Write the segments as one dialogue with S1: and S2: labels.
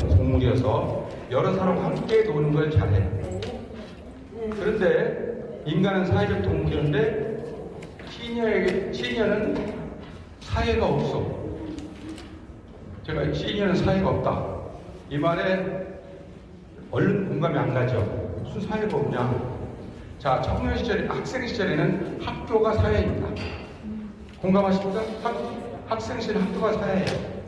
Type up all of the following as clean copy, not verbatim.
S1: 동물이어서 여러 사람과 함께 노는 걸 잘해. 그런데 인간은 사회적 동물인데 시니어는 사회가 없어. 제가 시니어는 사회가 없다 이 말에 얼른 공감이 안 가죠. 무슨 사회가 없냐. 자, 청년 시절에, 학생 시절에는 학교가 사회입니다. 공감하십니까? 학생 시절에 학교가 사회예요.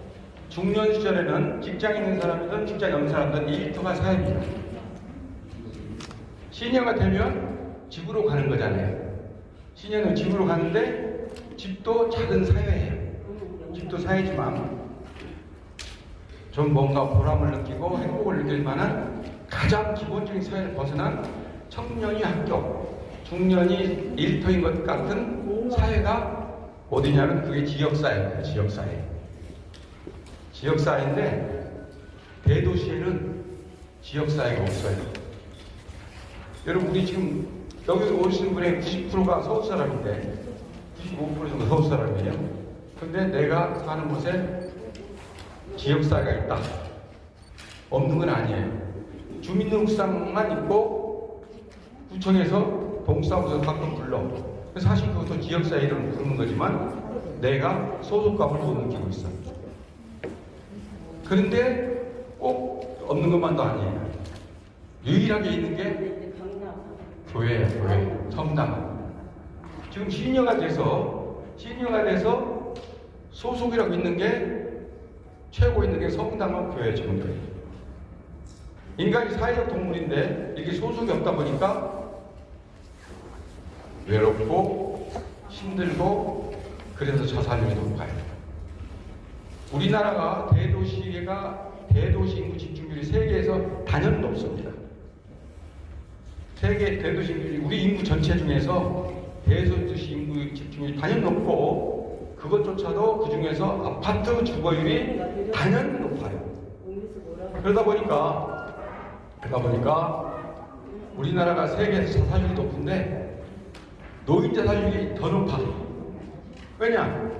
S1: 중년 시절에는 직장에 있는 사람이든 직장에 없는 사람이든 일터가 사회입니다. 시니어가 되면 집으로 가는 거잖아요. 시니어는 집으로 가는데 집도 작은 사회예요. 집도 사회지만 좀 뭔가 보람을 느끼고 행복을 느낄 만한 가장 기본적인 사회를 벗어난 청년이 학교, 중년이 일터인 것 같은 사회가 어디냐면 그게 지역사회입니다. 지역사회. 지역사회인데 대도시에는 지역사회가 없어요. 여러분, 우리 지금 여기서 오시는 분의 90%가 서울 사람인데 95% 정도 서울 사람이에요. 근데 내가 사는 곳에 지역사회가 있다. 없는 건 아니에요. 주민등록상만 있고 구청에서 동사무소 가끔 불러. 사실 그것도 지역사회 이름을 부르는 거지만 내가 소속감을 못 느끼고 있어. 그런데 꼭 없는 것만도 아니에요. 유일하게 있는 게 교회예요. 교회, 성당. 지금 시니어가 돼서 소속이라고 있는 게 최고 있는 게 성당과 교회, 정교회. 인간이 사회적 동물인데 이렇게 소속이 없다 보니까 외롭고 힘들고 그래서 자살률이 높아요. 우리나라가 대도시 인구 집중률이 세계에서 단연 높습니다. 세계 대도시 인구, 우리 인구 전체 중에서 대도시 인구 집중률이 단연 높고 그것조차도 그 중에서 아파트 주거율이 단연 높아요. 그러다 보니까 우리나라가 세계에서 자살률이 높은데 노인 자살률이 더 높아. 왜냐?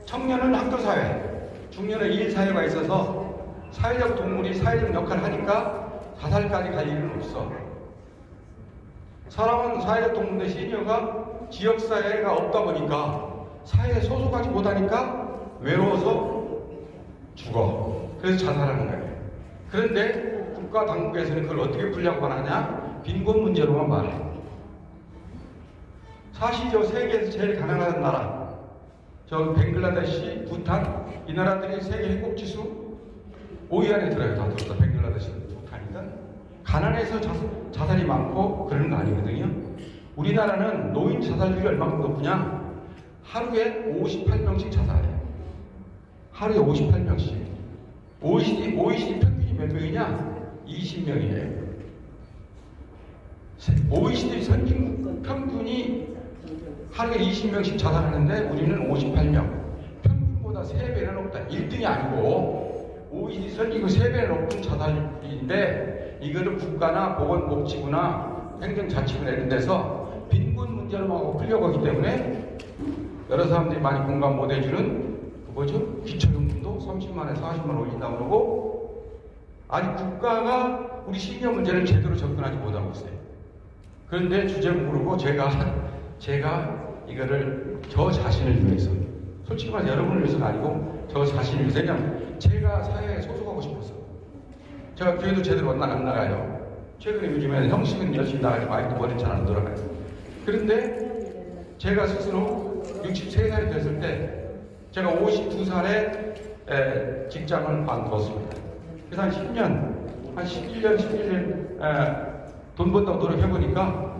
S1: 청년은 학교사회, 중년은 일사회가 있어서 사회적 동물이 사회적 역할을 하니까 자살까지 갈 일은 없어. 사람은 사회적 동물인데 시니어가 지역사회가 없다 보니까 사회에 소속하지 못하니까 외로워서 죽어. 그래서 자살하는 거예요. 그런데 국가 당국에서는 그걸 어떻게 풀려고 하냐? 빈곤 문제로만 말해. 사실저 세계에서 제일 가난한 나라, 저 벵글라데시, 부탄, 이 나라들이 세계 행복지수 5위 안에 들어요. 다 들었다. 벵글라데시든 부탄이든. 가난해서 자살이 많고 그러는 거 아니거든요. 우리나라는 노인 자살률이 얼마큼 높으냐? 하루에 58명씩 자살해요. 하루에 58명씩. OECD 평균이 몇 명이냐? 20명이에요. OECD 선진국 평균이 하루에 20명씩 자살하는데 우리는 58명. 평균보다 3배는 높다. 1등이 아니고 OECD 선진국 3배는 높은 자살인데 이거를 국가나 보건복지부나 행정자치부나 이런 데서 빈곤 문제로 풀려고 하기 때문에 여러 사람들이 많이 공감 못 해주는 뭐죠? 기초연금도 30만에 40만 올린다고 그러고 아직 국가가 우리 시니어 문제를 제대로 접근하지 못하고 있어요. 그런데 주제를 모르고 제가 이거를 저 자신을 위해서, 솔직히 말해서 여러분을 위해서는 아니고 저 자신을 위해서, 그냥 제가 사회에 소속하고 싶어서. 제가 교회도 제대로 안 나가요. 최근에 요즘에는 형식은 열심히 나가지고 아직도 머리 잘 안 돌아가요. 그런데 제가 스스로 63살이 됐을 때 제가 52살에 직장을 관뒀습니다. 그래서 한 11년 돈 번다고 노력해보니까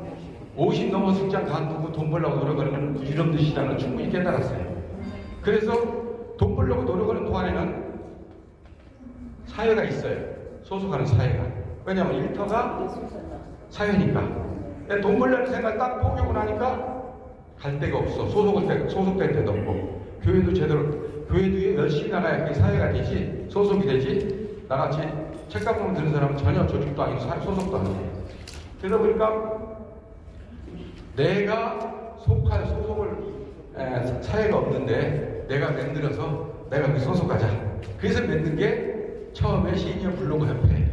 S1: 50 넘어서 직장 관두고 돈 벌려고 노력하는 건 부질없는 시장을 충분히 깨달았어요. 그래서 돈 벌려고 노력하는 동안에는 사회가 있어요. 소속하는 사회가. 왜냐하면 일터가 사회니까. 돈 벌려는 생각을 딱 포기하고 나니까 갈 데가 없어. 소속될 데도 없고. 교회도 교회도 열심히 나가야 그게 사회가 되지, 소속이 되지. 나같이 책감봉 드는 사람은 전혀 조직도 아니고 소속도 안 돼. 그러다 보니까 내가 속할 소속을 사회가 없는데 내가 만들어서 내가 그 소속하자. 그래서 만든 게 처음에 시니어 블로그 협회.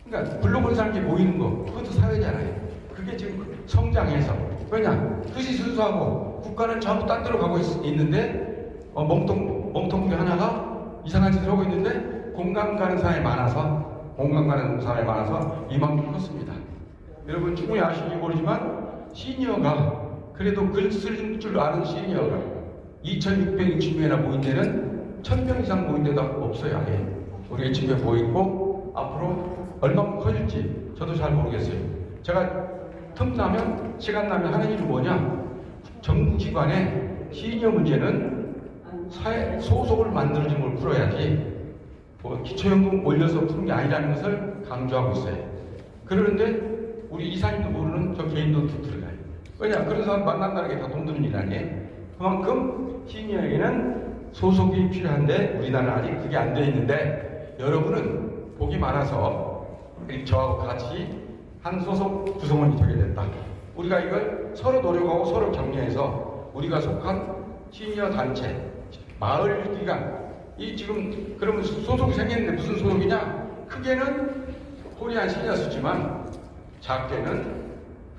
S1: 그러니까 블로그를 사람들이 모이는 거, 그것도 사회잖아요. 그게 지금 성장해서. 왜냐? 그것이 순수하고 국가는 전부 딴 데로 가고 있는데 멍텅구리 하나가 이상한 짓을 하고 있는데 공감 가는 사람이 많아서 이만큼 컸습니다. 여러분 충분히 아실지 모르지만 시니어가 그래도 글 쓸 줄 아는 시니어가 2660명이나 모인 데는 1000명 이상 모인 데도 없어요. 아예. 우리 집에 모이고 앞으로 얼마큼 커질지 저도 잘 모르겠어요. 제가 틈나면 시간 나면 하는 일이 뭐냐, 정부기관의 시니어 문제는 사회 소속을 만들어주는 걸 풀어야지 기초연금 올려서 푸는 게 아니라는 것을 강조하고 있어요. 그러는데 우리 이사님도 모르는 저 개인도 들어가요. 왜냐? 그런 사람 만난다는 게 다 돈 드는 일 아니에요? 그만큼 시니어에게는 소속이 필요한데 우리나라는 아직 그게 안 돼 있는데 여러분은 복이 많아서 저하고 같이 한 소속 구성원이 되게 됐다. 우리가 이걸 서로 노력하고 서로 격려해서 우리가 속한 시니어 단체, 마을 기관, 지금 그러면 소속이 생겼는데 무슨 소속이냐? 크게는 코리안 시니어스지만 작게는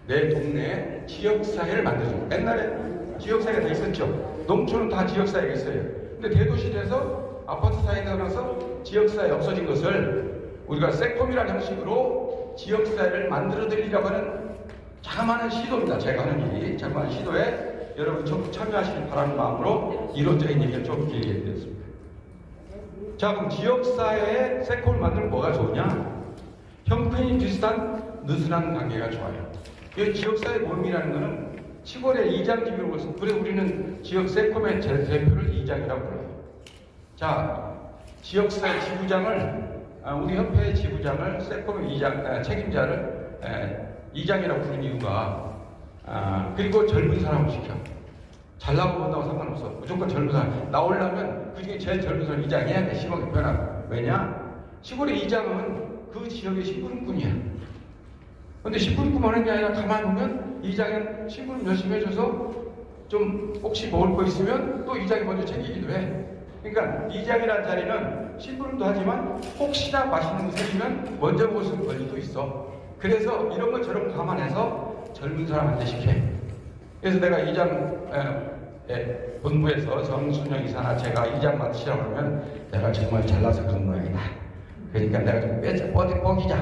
S1: 내 동네에 지역사회를 만들어줘. 옛날에 지역사회가 돼 있었죠. 농촌은 다 지역사회가 있어요. 근데 대도시 돼서 아파트 사회가 나서 지역사회 없어진 것을 우리가 세콤이라는 형식으로 지역사회를 만들어드리려고 하는 자그마한 시도입니다. 제가 하는 일이 자그마한 시도에 여러분 전부 참여하시길 바라는 마음으로 이론적인 얘기를 좀 길게 드렸습니다. 자, 그럼 지역사회에 세콤을 만들면 뭐가 좋으냐? 형편이 비슷한 느슨한 관계가 좋아요. 이 지역사회 모임이라는 것은 시골의 이장 기구로 벌써, 그래 우리는 지역 세콤의 대표를 이장이라고 불러요. 자, 지역사회 지부장을 우리 협회의 지부장을 세콤의 이장, 책임자를 이장이라고 부르는 이유가 그리고 젊은 사람을 시켜. 잘나고 본다고 상관없어. 무조건 젊은 사람. 나오려면 그 중에 제일 젊은 사람 이장해야 돼. 시골의 변화. 왜냐? 시골의 이장은 그 지역의 신분꾼이야. 근데 신분꾼만 하는 게 아니라 가만히 보면 이장은 신분 열심히 해줘서 좀 혹시 먹을 거 있으면 또 이장이 먼저 챙기기도 해. 그러니까 이장이라는 자리는 신분도 하지만 혹시나 맛있는 거 생기면 먼저 먹을 수 있는 권리도 있어. 그래서 이런 것처럼 감안해서 젊은 사람한테 시켜. 그래서 내가 이장 본부에서 정순영 이사나 제가 이장 맡으시라고 하면 내가 정말 잘나서 그런 모양이다. 그러니까 내가 좀 뻐기자.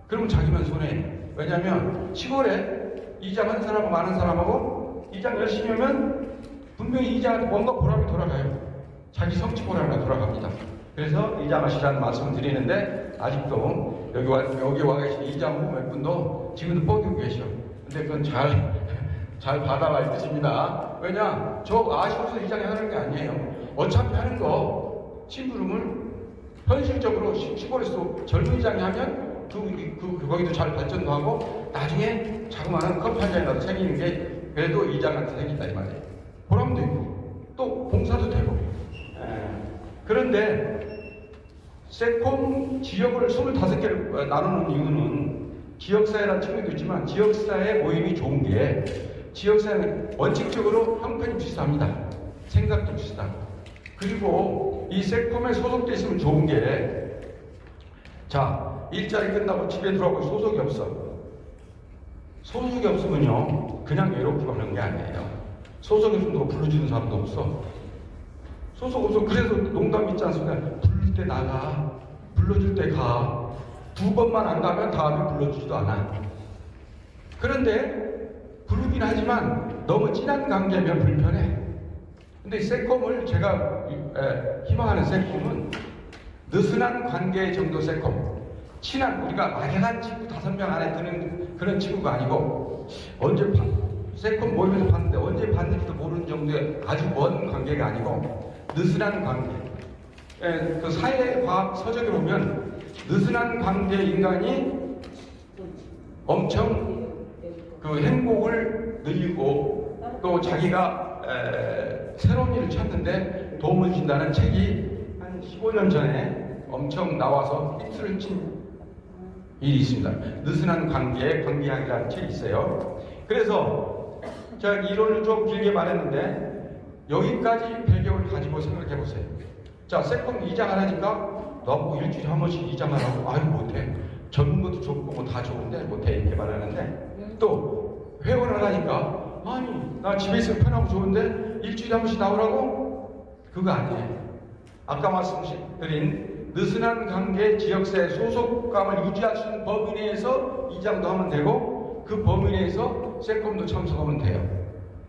S1: 그러면 자기만 손해. 왜냐면 시골에 이장 한 사람하고 많은 사람하고 이장 열심히 하면 분명히 이장한테 뭔가 보람이 돌아가요. 자기 성취 보람이 돌아갑니다. 그래서 이장 하시라는 말씀을 드리는데 아직도 여기 와 계신 이장 후보 몇 분도 지금도 뻐기고 계셔. 근데 그건 잘 받아갈 뜻입니다. 왜냐? 저 아쉬워서 이장이 하는 게 아니에요. 어차피 하는 거 심부름을 현실적으로 시골에서 젊은 이장이 하면 거기도 잘 발전도 하고 나중에 자그마한 커피 한 잔이라도 생기는 게 그래도 이장한테 생긴다 이 말이에요. 보람도 있고 또 봉사도 되고. 그런데 세콤 지역을 25개를 나누는 이유는 지역사회라는 측면도 있지만 지역사회 모임이 좋은 게 지역사회는 원칙적으로 형편이 비슷합니다. 생각도 비슷하고. 그리고 이 세콤에 소속돼 있으면 좋은 게 자, 일자리 끝나고 집에 들어가고 소속이 없어. 소속이 없으면요 그냥 외롭기만 하는 게 아니에요. 소속이 없으면 누가 불러주는 사람도 없어. 소속 없어. 그래서 농담 있지 않습니까? 부를 때 나가, 불러줄 때 가. 2번만 안 가면 다음에 불러주지도 않아. 그런데 부르긴 하지만 너무 진한 관계면 불편해. 근데 세콤을 제가 희망하는 세콤은 느슨한 관계 정도 세콤. 친한 우리가 막연한 친구 5명 안에 드는 그런 친구가 아니고 언제 세콤 모임에서 봤는데 언제 봤는지도 모르는 정도의 아주 먼 관계가 아니고 느슨한 관계. 그 사회과학 서적에 보면 느슨한 관계 인간이 엄청 그 행복을 늘리고 또 자기가 새로운 일을 찾는데 도움을 준다는 책이 한 15년 전에 엄청 나와서 히트를 친 일이 있습니다. 느슨한 관계의 관계학이라는 책이 있어요. 그래서 제가 이론을 좀 길게 말했는데 여기까지 배경을 가지고 생각해 보세요. 자, 세컨 2장 하라니까 너무 일주일에 한 번씩 2장 하라고 아유 못해. 젊은 것도 좋고 뭐 다 좋은데 못해 이렇게 말하는데 또 회원을 하니까 아니 나 집에 있으면 편하고 좋은데 일주일에 한 번씩 나오라고? 그거 아니에요. 아까 말씀드린 느슨한 관계 지역사회 소속감을 유지할 수 있는 범위 내에서 2장도 하면 되고 그 범위 내에서 세컨도 참석하면 돼요.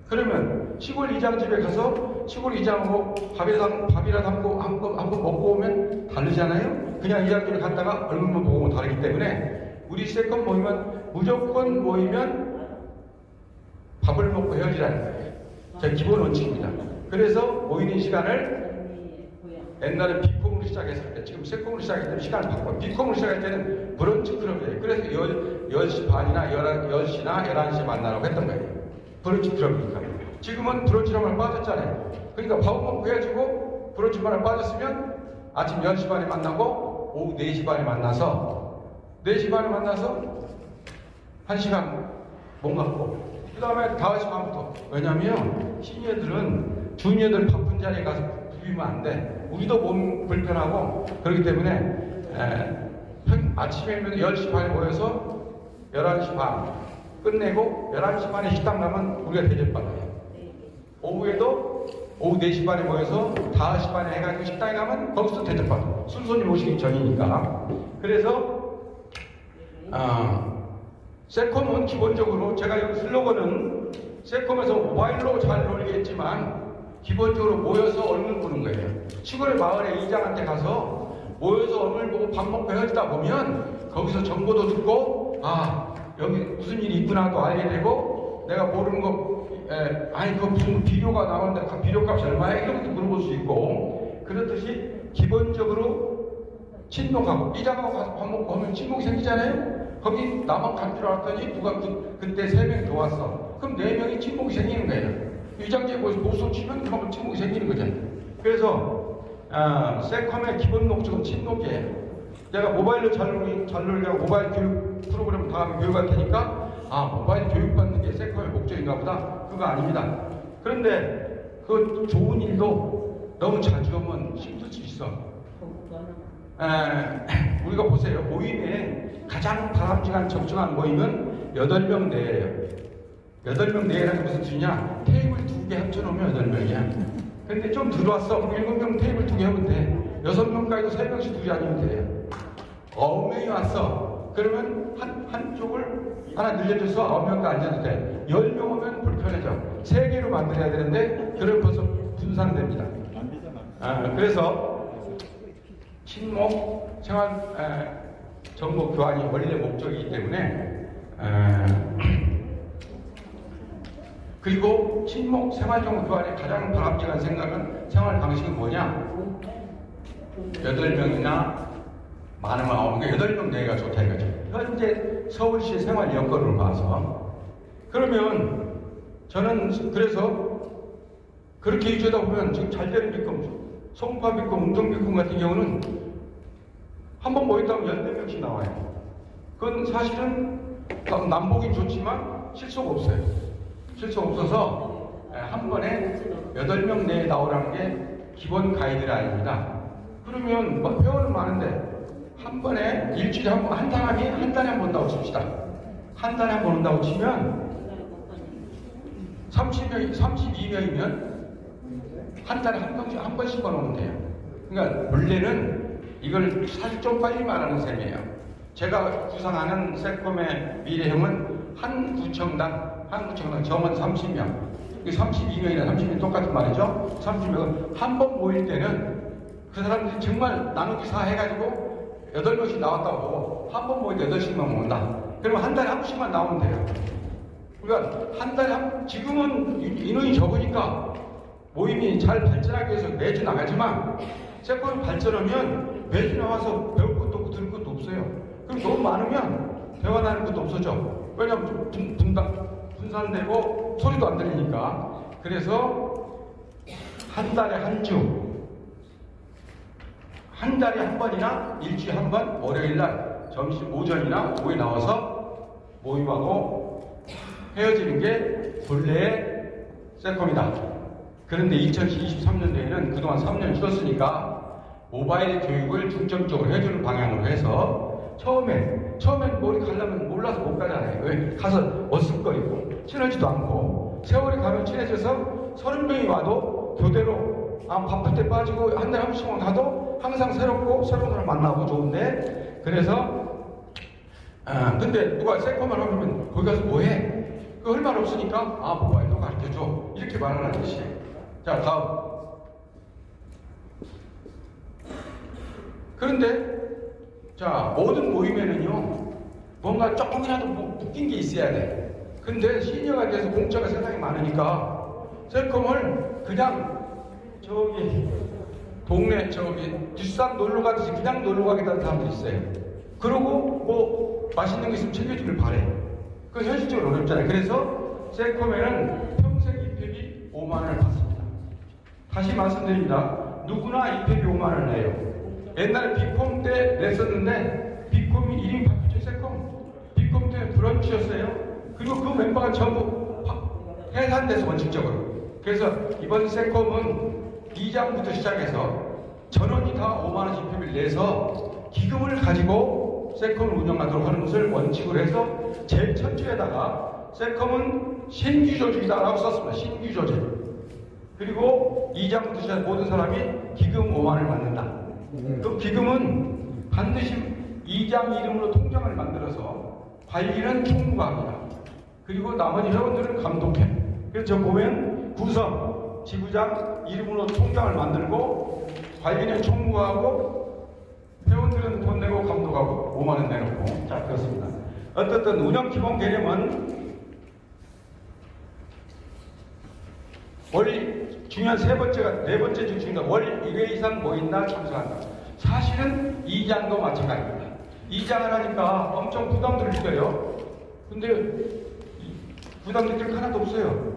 S1: 그러면 시골 이장 집에 가서 시골 이장으로 밥이라도 한번 먹고 오면 다르잖아요. 그냥 이장 집에 갔다가 얼굴만 보고 오면 다르기 때문에 우리 세컨 모이면 무조건 모이면 밥을 먹고 헤어지라는 거예요. 제 기본 원칙입니다. 그래서 모이는 시간을 옛날에 비콤으로 시작했을 때 지금 세콤으로 시작했을 때 시간을 바꿔요. 비콤으로 시작할 때는 브런치 클럽이에요. 그래서 10시 반이나 10시나 11시에 만나라고 했던 거예요. 브런치 클럽이니까. 지금은 브런치라면 빠졌잖아요. 그러니까 밥을 먹고 헤어지고 브런치만에 빠졌으면 아침 10시 반에 만나고 오후 4시 반에 만나서 4시 반에 만나서 1시간 몸 갖고 그 다음에 5시 반부터. 왜냐면 시니어들은 주니어들 바쁜 자리에 가서 비비면 안 돼. 우리도 몸 불편하고 그렇기 때문에 아침에 10시 반에 모여서 11시 반 끝내고 11시 반에 식당 가면 우리가 대접받아요. 오후에도 오후 4시 반에 모여서 5시 반에 해가지고 식당에 가면 거기서 대접받아요. 술손님 오시기 전이니까. 그래서 세콤은 기본적으로 제가 여기 슬로건은 세콤에서 모바일로 잘 놀겠지만 기본적으로 모여서 얼굴 보는 거예요. 시골 마을에 이장한테 가서 모여서 얼굴 보고 밥 먹고 헤어지다 보면 거기서 정보도 듣고 아 여기 무슨 일이 있구나도 알게 되고 내가 모르는 거 아니 그 무슨 비료가 나오는데 그 비료값이 얼마야? 이런 것도 물어볼 수 있고 그렇듯이 기본적으로 친목하고 이장하고 가서 밥 먹고 하면 친목이 생기잖아요. 거기 나만 갈 줄 알았더니 누가 그때 3명 더 왔어. 그럼 4명이 친목이 생기는 거예요. 이장지에 모여서 노숙 치면 그만큼 친목이 생기는 거잖아요. 그래서 세컴의 기본 목적은 친목이에요. 내가 모바일로 잘 놀려고 모바일 교육 프로그램 다음에 교육할 테니까 모바일 교육받는 게 세컴의 목적인가 보다. 그거 아닙니다. 그런데 그 좋은 일도 너무 자주 하면 힘들 수 있어. 우리가 보세요. 모임에 가장 바람직한 적정한 모임은 8명 내예요. 8명 내라는 게 무슨 뜻이냐? 테이블 2개 합쳐놓으면 8명이야. 근데 좀 들어왔어. 그럼 7명 테이블 2개 하면 돼. 6명까지도 3명씩 2개 아니면 돼요. 9명이 왔어. 그러면 한쪽을 하나 늘려줘서 9명까지 앉아도 돼. 10명 오면 불편해져. 3개로 만들어야 되는데, 그럼 벌써 분산됩니다. 그래서, 친목, 생활, 정보 교환이 원래 목적이기 때문에, 그리고 친목 생활정보 교환의 가장 바람직한 생활 방식은 뭐냐? 8명이나 많으면 9명, 8명 내가 좋다 이거죠. 현재 서울시 생활 여건을 봐서. 그러면 저는 그래서 그렇게 유지하다 보면 지금 잘 되는 비금, 송파 비금, 운동 비금 같은 경우는 한번 모였다면 14명씩 나와요. 그건 사실은 남보긴 좋지만 실속 없어요. 실속 없어서 한 번에 8명 내에 나오라는 게 기본 가이드라인입니다. 그러면 회원은 많은데 한 번에 일주일에 한 사람이 한 달에 한 번 온다고 칩시다. 한 달에 한 번 온다고 치면 32명이면 한 달에 한 번씩만 오면 돼요. 그러니까 원래는 이걸 사실 좀 빨리 말하는 셈이에요. 제가 구상하는 세콤의 미래형은 한 구청당 정원 30명. 32명이나 30명 똑같은 말이죠. 30명은 한 번 모일 때는 그 사람들이 정말 나누기 4 해가지고 8명씩 나왔다고 보고 한 번 모일 때 8씩만 모은다. 그러면 한 달에 한 번씩만 나오면 돼요. 그러니까 한 달에 지금은 인원이 적으니까 모임이 잘 발전하기 위해서 매주 나가지만 세콤이 발전하면 매주 나와서 배울 것도 없고 들을 것도 없어요. 그럼 너무 많으면 대화하는 것도 없어져. 왜냐하면 분산되고 소리도 안 들리니까. 그래서 한 달에 한 주, 한 달에 한 번이나 일주일에 한 번, 월요일날 점심 오전이나 오후에 나와서 모임하고 헤어지는 게 본래의 세콤이다. 그런데 2023년도에는 그동안 3년 쉬었으니까 모바일 교육을 중점적으로 해주는 방향으로 해서 처음엔 머리 가려면 몰라서 못 가잖아요. 왜? 가서 어쓱거리고 친하지도 않고 세월이 가면 친해져서 30명이 와도 교대로 바쁠 때 빠지고 한 달에 한 번씩만 가도 항상 새롭고 새로운 사람 만나고 좋은데 그래서 근데 누가 세콤을 하면 거기 가서 뭐해? 그 할 말 없으니까 모바일로 가르쳐줘 이렇게 말하는 것이. 자 다음. 그런데 자 모든 모임에는요 뭔가 조금이라도 웃긴 게 있어야 돼. 근데 시니어가 돼서 공짜가 세상에 많으니까 세콤을 그냥 동네 뒷산 놀러 가듯이 그냥 놀러 가겠다는 사람도 있어요. 그러고 뭐 맛있는 거 있으면 챙겨주길 바래. 그건 현실적으로 어렵잖아요. 그래서 세콤에는 평생 입회비 5만원을 받습니다. 다시 말씀드립니다. 누구나 입회비 5만원을 내요. 옛날에 비콤 때 냈었는데 비콤이 이름이 바뀌었죠. 세콤. 비콤 때 브런치였어요. 그리고 그 멤버가 전부 해산돼서 원칙적으로. 그래서 이번 세콤은 2장부터 시작해서 전원이 다 5만원씩 입회비를 내서 기금을 가지고 세콤을 운영하도록 하는 것을 원칙으로 해서 제일 첫 줄에다가 세콤은 신규조직이다라고 썼습니다. 신규조직. 그리고 2장부터 시작 모든 사람이 기금 5만원을 받는다. 그 기금은 반드시 2장 이름으로 통장을 만들어서 관리는 총무가 합니다. 그리고 나머지 회원들은 감독해. 그래서 저 보면 구성, 지부장 이름으로 통장을 만들고 관리는 총무가 하고 회원들은 돈 내고 감독하고 5만원 내놓고. 자, 그렇습니다. 어떻든 운영 기본 개념은 중요한 네 번째 중 중요한 월 1회 이상 모인다 참석한다. 사실은 2장도 마찬가지입니다. 2장을 하니까 엄청 부담을 느껴요. 근데 부담 느낄 거 하나도 없어요.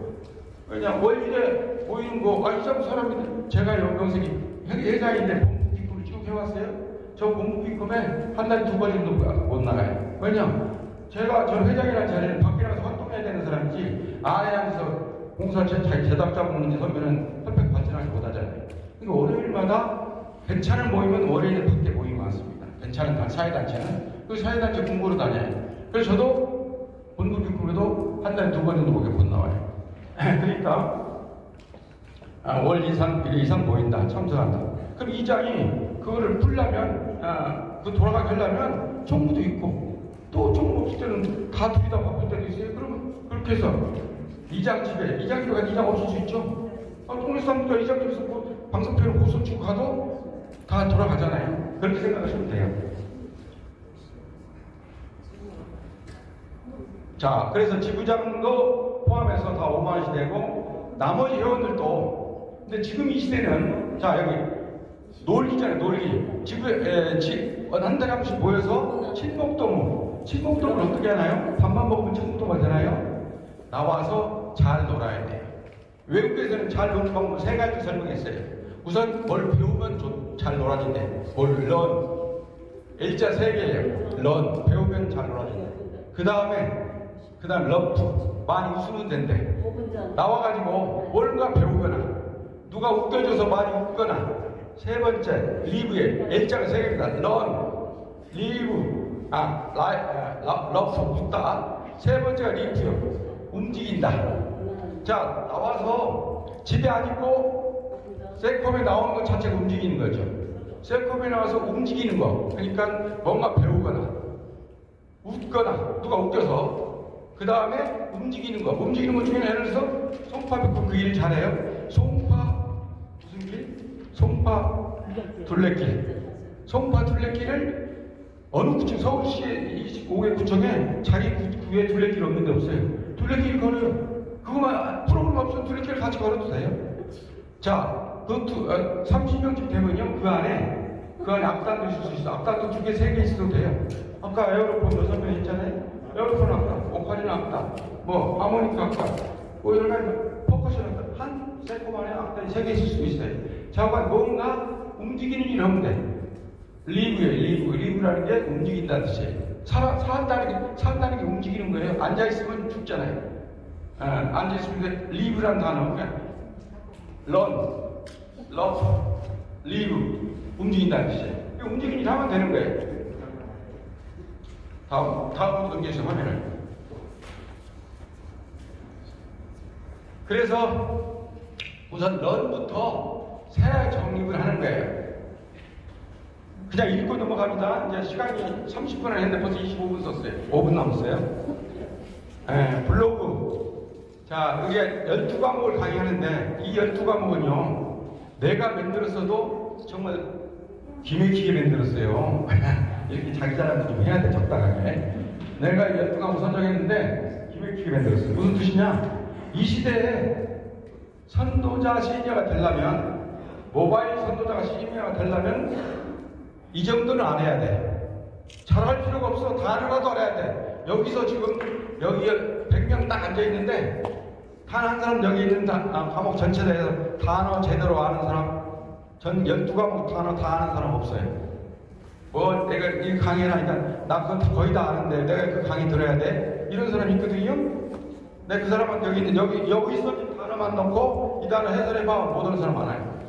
S1: 그냥 월 1회 모이는 거, 이 사람이 제가 연명생이 회장인데 본부 기금을 쭉 해왔어요. 저 본부 기금에 한 달에 2번 정도 못 나가요. 왜냐? 제가 저 회장이라는 자리는 밖에 나가서 활동해야 되는 사람이지 안에 앉아서 공사 제작 잡는 선배는 혈팩 발전하지 못하잖아요. 그러니까 월요일마다 괜찮은 모임은 월요일에 밖에 모임이 많습니다. 괜찮은 사회단체는 그 사회단체 공부로 다녀요. 그래서 저도 본부 기금에도 한 달에 2번 정도 못 나와요. 그러니까 월 1회 이상 모인다 참석한다. 그럼 이장이 그거를 풀려면 그 돌아가게 하려면 총무도 있고 또 총무 없을 때는 다 둘이 다 바쁠 때도 있어요. 그러면 그렇게 해서 이장 집에 이장 없을 수 있죠. 동네 사람들 이장 집에서 방송편을 고소 치고 가도 다 돌아가잖아요. 그렇게 생각하시면 돼요. 자, 그래서 지부장도 포함해서 다 5만원씩 내고 나머지 회원들도. 근데 지금 이 시대는 자 여기 놀기잖아요. 놀기. 한 달에 한 번씩 모여서 친목동을 어떻게 하나요? 밥만 먹으면 친목동가 되나요? 나와서 잘 놀아야 돼요. 외국에서는 잘 노는 방법 3가지 설명했어요. 우선 뭘 배우면 잘 놀아진대. 런. L자 3개예요. 런. 배우면 잘 놀아진대. 그 다음 러프. 많이 웃으면 된대. 나와가지고 뭔가 배우거나 누가 웃겨줘서 많이 웃거나. 세 번째 리브에 L자가 3개입니다. 런, 리브, 러프 웃다. 세 번째가 리프요. 움직인다. 자, 나와서 집에 안 있고 세콤에 나오는 것 자체가 움직이는 거죠. 세콤에 나와서 움직이는 거. 그러니까 뭔가 배우거나 웃거나 누가 웃겨서 그 다음에 움직이는 거. 움직이는 것 중에 예를 들어서 송파 뵙고 그 일을 잘해요. 송파 무슨 길? 송파 둘레길. 송파 둘레길을 어느 구청, 서울시의 25개 구청에 자기 구에 둘레길 없는 데 없어요. 둘레길 걸어요. 그거만 프로그램 없으면 둘레길 같이 걸어도 돼요. 자, 그 30명쯤 되면요, 그 안에 앞단도 있을 수 있어. 앞단도 2개, 3개 있어도 돼요. 아까 에어로폰 6명 있잖아요. 에어로폰 앞단, 오카리나 앞단. 뭐 하모니카 학과, 뭐 여러 가지 퍼커션 학과, 한 세콤 안에 악단이 3개 있을 수 있어요. 자관 뭔가 움직이는 일 하면 돼. 리브예요, 리브라는 게 움직인다는 뜻이에요. 산다는 게 움직이는 거예요. 앉아있으면 죽잖아요. 앉아있으면 리브라는 단어, 그냥 런, 러프, 리브, 움직인다는 뜻이에요. 움직이는 일 하면 되는 거예요. 다음으로 넘겨주세요, 화면을. 그래서 우선 런부터 새 정립을 하는 거예요. 그냥 읽고 넘어갑니다. 이제 시간이 30분을 했는데 벌써 25분 썼어요. 5분 남았어요. 블로그. 자, 이게 12과목을 강의하는데 이 12과목은요, 내가 만들었어도 정말 기맥히게 만들었어요. 이렇게 자기 자랑 좀 해야 돼, 적당하게. 내가 12과목 선정했는데 기맥히게 만들었어요. 무슨 뜻이냐? 이 시대에 선도자 시니어가 되려면, 모바일 선도자가 시니어가 되려면 이 정도는 안 해야 돼. 잘할 필요가 없어. 단어라도 알아야 돼. 여기서 지금 여기 100명 딱 앉아있는데 단 한 사람, 여기 있는 과목 전체에 대해서 단어 제대로 아는 사람, 전 12과목 단어 다 아는 사람 없어요. 뭐 내가 이 강의를 하니까 나 그건 거의 다 아는데 내가 그 강의 들어야 돼? 이런 사람이 있거든요. 내 그 사람은 여기 있는 여기 써진 단어만 넣고 이 단어 해설해봐 못 하는 사람 많아요.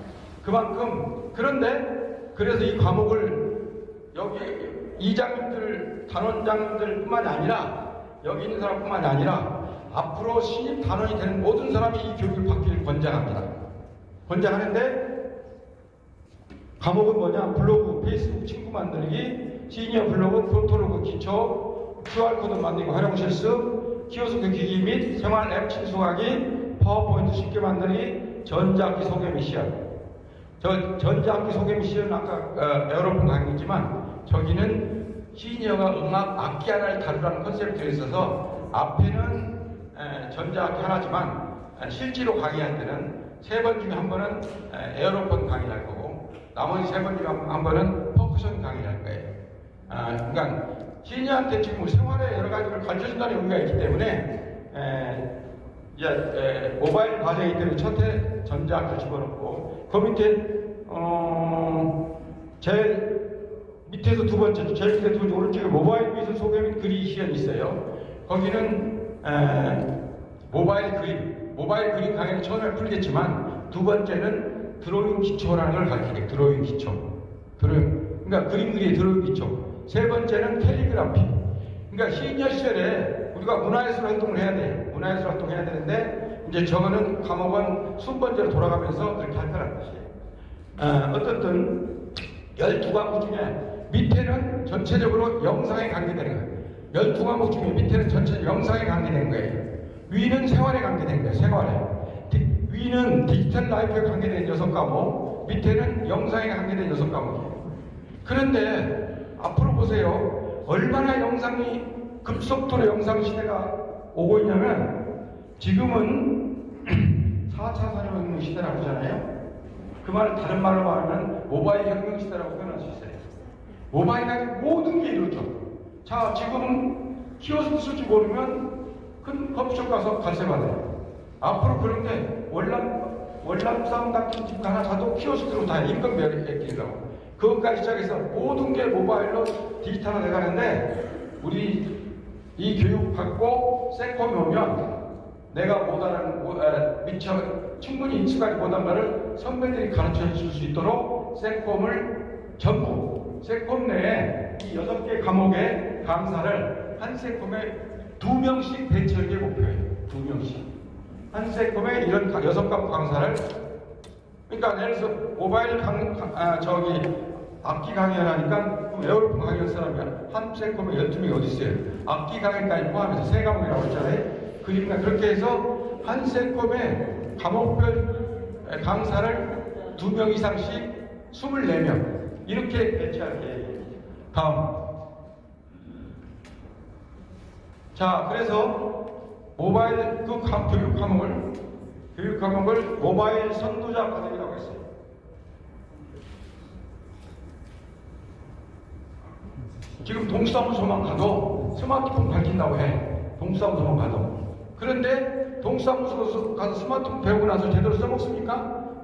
S1: 그만큼. 그런데 그래서 이 과목을 여기 이장님들, 단원장님들 뿐만이 아니라 여기 있는 사람뿐만이 아니라 앞으로 신입 단원이 되는 모든 사람이 이 교육을 받기를 권장합니다. 권장하는데 과목은 뭐냐? 블로그, 페이스북 친구 만들기, 시니어 블로그, 프로토로그 기초, QR코드 만들기 활용 실습, 키오스크 기기 및 생활 앱 친숙하기, 파워포인트 쉽게 만들기, 전자악기 소개 미션. 전자악기 소개 미션은 아까 여러분 강의지만 저기는 시니어가 음악 악기 하나를 다루라는 컨셉트에 있어서 앞에는 전자악기 하나지만 실제로 강의할 때는 3번 중에 한 번은 에어로폰 강의를 할 거고 나머지 3번 중에 한 번은 퍼커션 강의를 할 거예요. 그러니까 시니어한테 지금 생활에 여러 가지를 가르쳐준다는 의미가 있기 때문에 모바일 과정이기 때문에 첫해 전자악기를 집어넣고 그 밑에 제일 밑에서 두 번째, 제일 밑에 두 번째 오른쪽에 모바일 미술 소개 및 그리 시연이 있어요. 거기는 모바일 그림 강의는 처음에 풀겠지만 두 번째는 드로잉 기초라는 걸 가르치게. 드로잉 기초. 그러니까 그림 그리의 드로잉 기초. 세 번째는 캘리그라피. 그러니까 시니어 시절에 우리가 문화예술 활동을 해야 돼. 문화예술 활동을 해야 되는데 이제 저거는 과목은 순번제로 돌아가면서 그렇게 할 거라는 것이에요. 어쨌든 12과목 중에 밑에는 전체적으로 영상에 관계되는 거예요. 12과목 중에 밑에는 전체 영상에 관계되는 거예요. 위는 생활에 관계되는 거예요. 생활에. 위는 디지털 라이프에 관계된 6과목, 밑에는 영상에 관계된 6과목이에요. 그런데 앞으로 보세요. 얼마나 영상이 급속도로 영상 시대가 오고 있냐면 지금은 4차 산업혁명 시대라고 하잖아요. 그 말을 다른 말로 말하면 모바일 혁명 시대라고 표현할 수 있어요. 모바일 가지고 모든 게 이루어져. 자, 지금 키오스크 쓸 줄 모르면 큰 커피숍 가서 관세 받아요. 앞으로 그런 게 월남쌈 같은 집 하나 가도 키오스크로 다 임금 매기려고. 그것까지 시작해서 모든 게 모바일로 디지털화 돼가는데 우리 이 교육 받고 세콤이 오면 내가 미처 충분히 익숙하지 못한 말을 선배들이 가르쳐 줄 수 있도록 세콤을 전부 세콤 내에 이 6개 과목의 강사를 한 세콤에 2명씩 배치하는 게 목표예요. 2명씩. 한 세콤에 이런 6과목 강사를, 그러니까 예를 들어서 모바일 악기 강의를 하니까 에어로폰 강의할 사람이 한 세콤에 12명이 어디 있어요? 악기 강의까지 포함해서 3과목이라고 했잖아요. 그러니까 그렇게 해서 한 세콤에 과목별 강사를 2명 이상씩 24명 이렇게 배치할 계획이에요. 다음. 자, 그래서 모바일 교육 과목을 모바일 선도자 과정이라고 했어요. 지금 동사무소만 가도 스마트폰 밝힌다고 해. 동사무소만 가도. 그런데 동사무소 가서 스마트폰 배우고 나서 제대로 써먹습니까?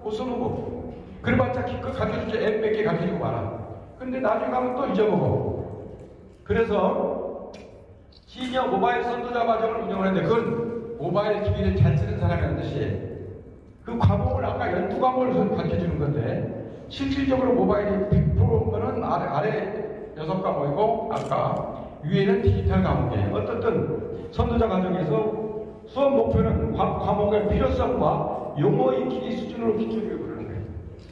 S1: 못 써먹어. 그래봤자 기껏 가르쳐주지 앱 몇 개 가르치고 말아. 근데 나중에 가면 또 잊어먹어. 그래서 시니어 모바일 선도자 과정을 운영하는데 그건 모바일 기기를 잘 쓰는 사람이라는 뜻이에요. 그 과목을 아까 12과목을 가르쳐주는 건데 실질적으로 모바일이 100%는 아래 6과목이고 아까 위에는 디지털 과목이에요. 어떻든 선도자 과정에서 수업 목표는 과목의 필요성과 용어 익히기 수준으로 기초교육을 하는 거예요.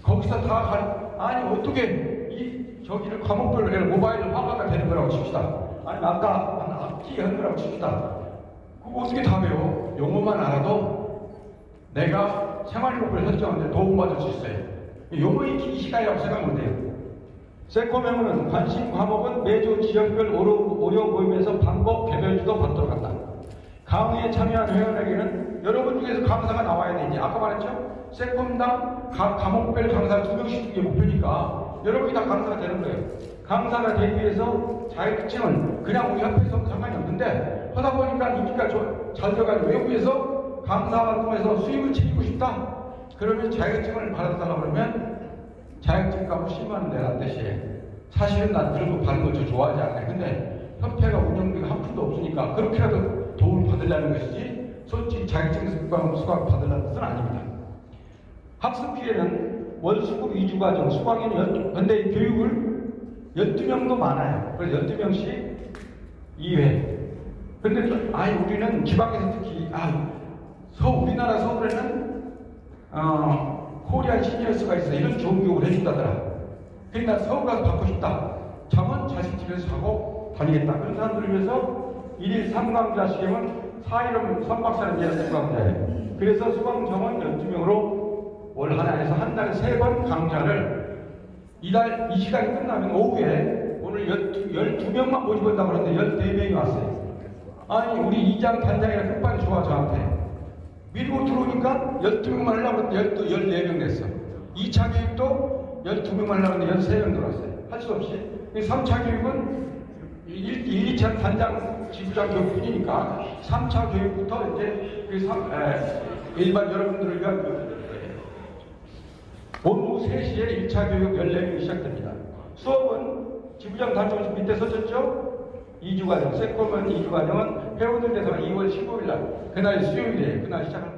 S1: 거기서 다 아니 어떻게 저기를 과목별로 모바일화가 되는 거라고 칩시다. 아니 아까 한 악기 하는 거라고 칩시다. 그거 어떻게 다 배워? 용어만 알아도 내가 생활 목표를 설정하는데 도움받을 수 있어요. 용어 익히기 시간이라고 생각하면 돼요. 세코메모는 관심 과목은 매주 지역별 오류 모임에서 방법 개별주도 받도록 한다. 강의에 참여한 회원에게는 여러분 중에서 강사가 나와야 되지. 아까 말했죠? 세콤당 과목별 강사 2명씩 주는 게 목표니까 여러분이 다 강사가 되는 거예요. 강사가 되기 위해서 자격증은 그냥 우리 협회에서 상관이 없는데 하다 보니까 인기가 잘 돼가지고 외국에서 강사 활동에서 수입을 챙기고 싶다. 그러면 자격증을 받아달라고 그러면 자격증 값을 10만 원 내라는 뜻이에요. 사실은 난 그런 거 받는 걸 저 좋아하지 않아요. 근데 협회가 운영비가 한 푼도 없으니까 그렇게라도 도움을 받으려는 것이지 솔직히 자격증 수강 받으려는 뜻은 아닙니다. 학습 기회는 월수급 2주과정 수강인 근데 교육을 12명도 많아요. 그래서 12명씩 2회. 근데 아니 우리는 지방에서 특히 우리나라 서울에는 코리안 시니어스가 있어 이런 좋은 교육을 해준다더라. 그러니까 서울 가서 받고 싶다. 잠은 자식 집에서 자고 다니겠다. 그런 사람들을 위해서 1일 3강좌 시험은 4일은 3박 4일 이하 수강자예요. 그래서 수강정원 12명으로 월 하나에서 한 달에 3번 강좌를 이 시간이 끝나면 오후에 오늘 12명만 모집한다고 그러는데 14명이 왔어요. 아니 우리 이장 단장이랑 끝발이 좋아 저한테. 밀고 들어오니까 12명만 하려고 했는데 14명 됐어. 2차 교육도 12명만 하려고 했는데 13명 들어왔어요. 할 수 없이. 3차 교육은 1, 2차 단장 지부장 교육뿐이니까 3차 교육부터 이제 일반 여러분들을 위한 오후 3시에 1차 교육 14명이 시작됩니다. 수업은 지부장 단장실 밑에 써졌죠? 2주 과정, 세콤은 2주 과정은 회원들 대상 2월 15일 날, 그날 수요일이에요. 그날 시작합니다.